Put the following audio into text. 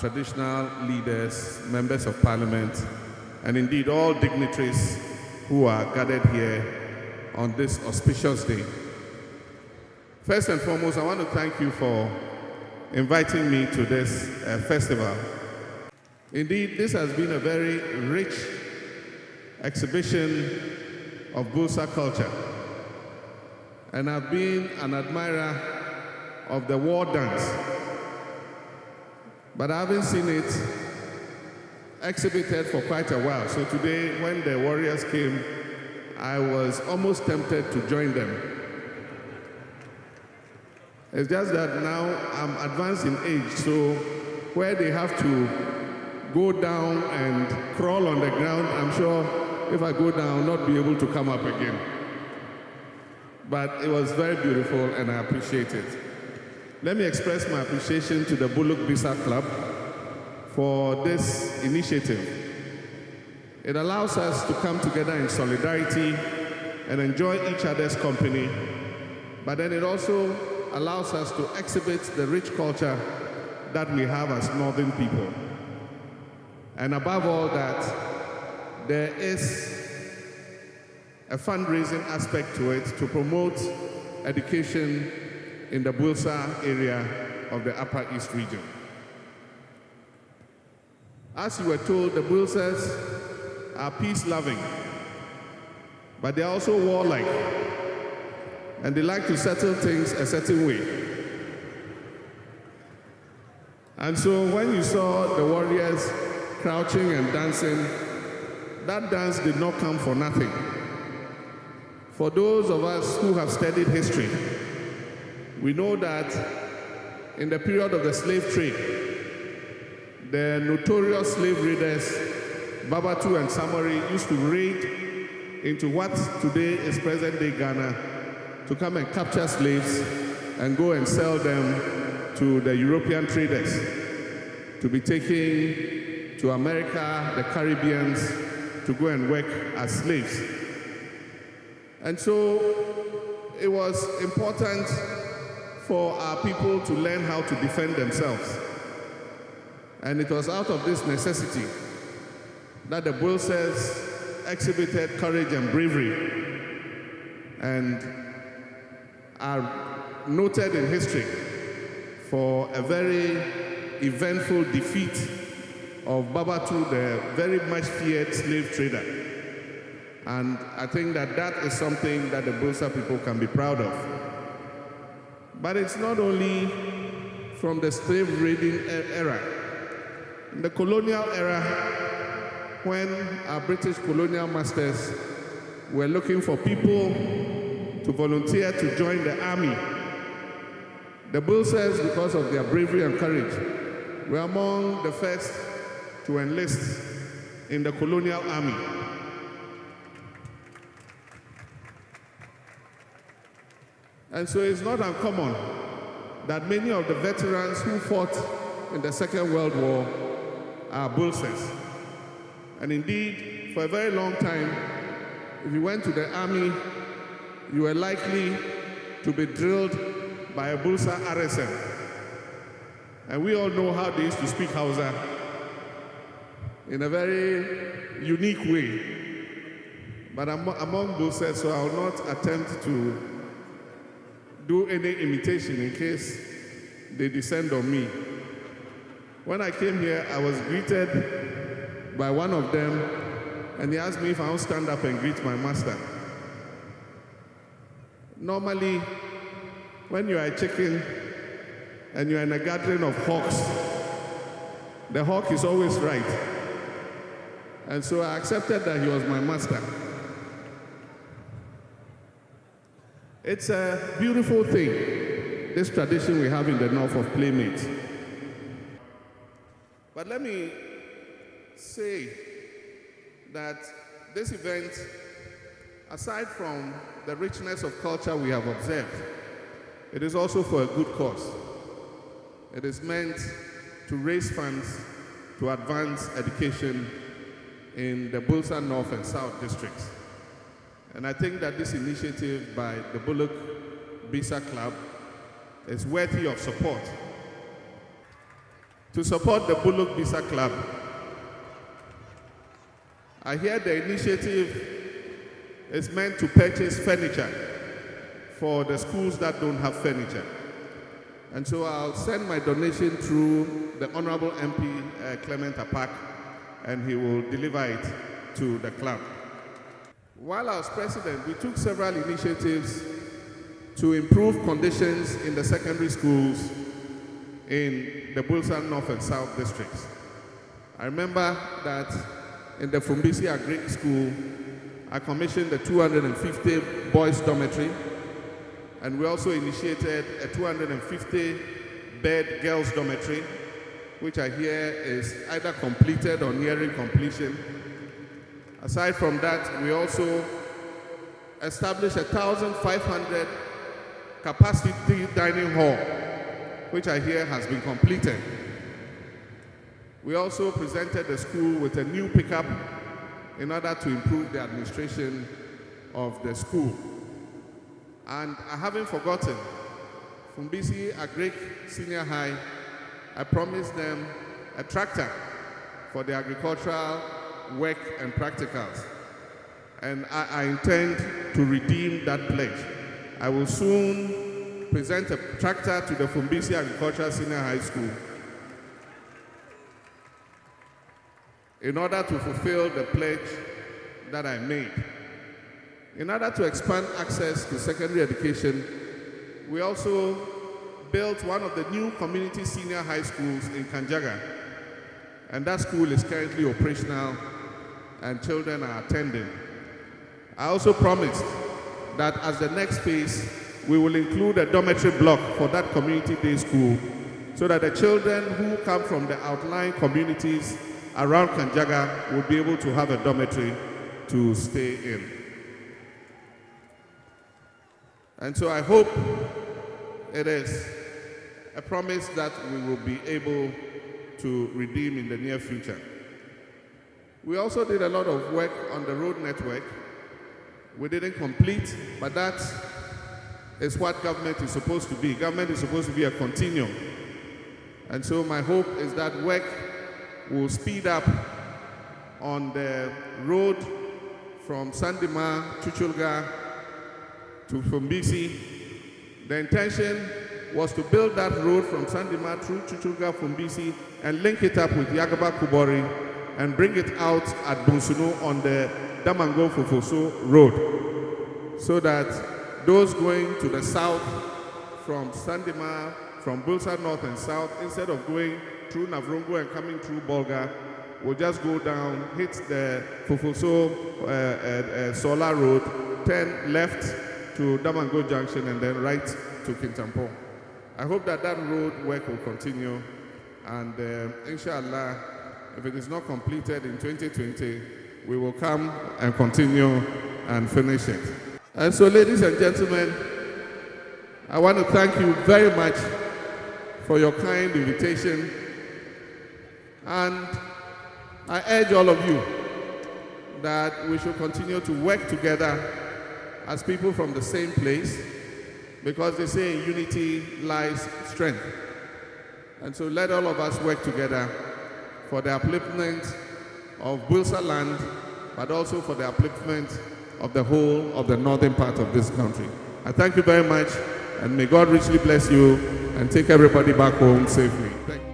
traditional leaders, members of parliament, and indeed all dignitaries who are gathered here on this auspicious day. First and foremost, I want to thank you for inviting me to this festival. Indeed, this has been a very rich exhibition of Builsa culture. And I've been an admirer of the war dance, but I haven't seen it exhibited for quite a while. So today, when the warriors came, I was almost tempted to join them. It's just that now I'm advanced in age, so where they have to go down and crawl on the ground, I'm sure if I go down, I'll not be able to come up again. But it was very beautiful and I appreciate it. Let me express my appreciation to the Builsa Club for this initiative. It allows us to come together in solidarity and enjoy each other's company, but then it also allows us to exhibit the rich culture that we have as northern people. And above all that, there is a fundraising aspect to it to promote education in the Builsa area of the Upper East region. As you were told, the Builsas are peace-loving, but they're also warlike, and they like to settle things a certain way. And so when you saw the warriors crouching and dancing, that dance did not come for nothing. For those of us who have studied history, we know that in the period of the slave trade, the notorious slave raiders, Babatu and Samari, used to raid into what today is present-day Ghana to come and capture slaves and go and sell them to the European traders to be taken to America, the Caribbeans, to go and work as slaves. And so it was important for our people to learn how to defend themselves. And it was out of this necessity that the Builsas exhibited courage and bravery and are noted in history for a very eventful defeat of Babatu, the very much feared slave trader. And I think that that is something that the Builsa people can be proud of. But it's not only from the slave raiding era. In the colonial era, when our British colonial masters were looking for people to volunteer to join the army, the Builsas, because of their bravery and courage, were among the first to enlist in the colonial army. And so it's not uncommon that many of the veterans who fought in the Second World War are Builsas. And indeed, for a very long time, if you went to the army, you were likely to be drilled by a Builsa RSM. And we all know how they used to speak Hausa in a very unique way. But I'm among Builsas, so I will not attempt to do any imitation in case they descend on me. When I came here, I was greeted by one of them, and he asked me if I would stand up and greet my master. Normally, when you are a chicken and you are in a gathering of hawks, the hawk is always right. And so I accepted that he was my master. It's a beautiful thing, this tradition we have in the north of playmates. But let me say that this event, aside from the richness of culture we have observed, it is also for a good cause. It is meant to raise funds to advance education in the Builsa North and South districts. And I think that this initiative by the Builsa Club is worthy of support. to support the Builsa Club. I hear the initiative is meant to purchase furniture for the schools that don't have furniture. And so I'll send my donation through the Honorable MP Clement Apak, and he will deliver it to the club. While I was president, we took several initiatives to improve conditions in the secondary schools in the Builsa North and South districts. I remember that in the Fumbisi Agric School, I commissioned the 250 boys dormitory, and we also initiated a 250-bed girls dormitory, which I hear is either completed or nearing completion. Aside from that, we also established a 1,500 capacity dining hall, which I hear has been completed. We also presented the school with a new pickup in order to improve the administration of the school. And I haven't forgotten, Fumbisi Agric Senior High, I promised them a tractor for the agricultural work and practicals. And I intend to redeem that pledge. I will soon present a tractor to the Fumbisi Agricultural Senior High School in order to fulfill the pledge that I made. In order to expand access to secondary education, we also built one of the new community senior high schools in Kanjaga, and that school is currently operational and children are attending. I also promised that as the next phase, we will include a dormitory block for that community day school so that the children who come from the outlying communities around Kanjaga will be able to have a dormitory to stay in. And so I hope it is a promise that we will be able to redeem in the near future. We also did a lot of work on the road network. We didn't complete, but that is what government is supposed to be. Government is supposed to be a continuum. And so my hope is that work will speed up on the road from Sandima, Chuchulga to Fumbisi. The intention was to build that road from Sandima through Chuchulga, Fumbisi, and link it up with Yagaba Kubori and bring it out at Bunsuno on the Damango Fufuso road, so that those going to the south from Sandima, from Builsa North and South, instead of going through Navrungo and coming through Bolga, will just go down, hit the Fufuso Solar Road, turn left to Damango Junction, and then right to Kintampo. I hope that that road work will continue, and inshallah, if it is not completed in 2020, we will come and continue and finish it. And so, ladies and gentlemen, I want to thank you very much for your kind invitation, and I urge all of you that we should continue to work together as people from the same place, because they say in unity lies strength. And so let all of us work together for the upliftment of Builsa land, but also for the upliftment of the whole of the northern part of this country. I thank you very much, and may God richly bless you and take everybody back home safely. Thank you.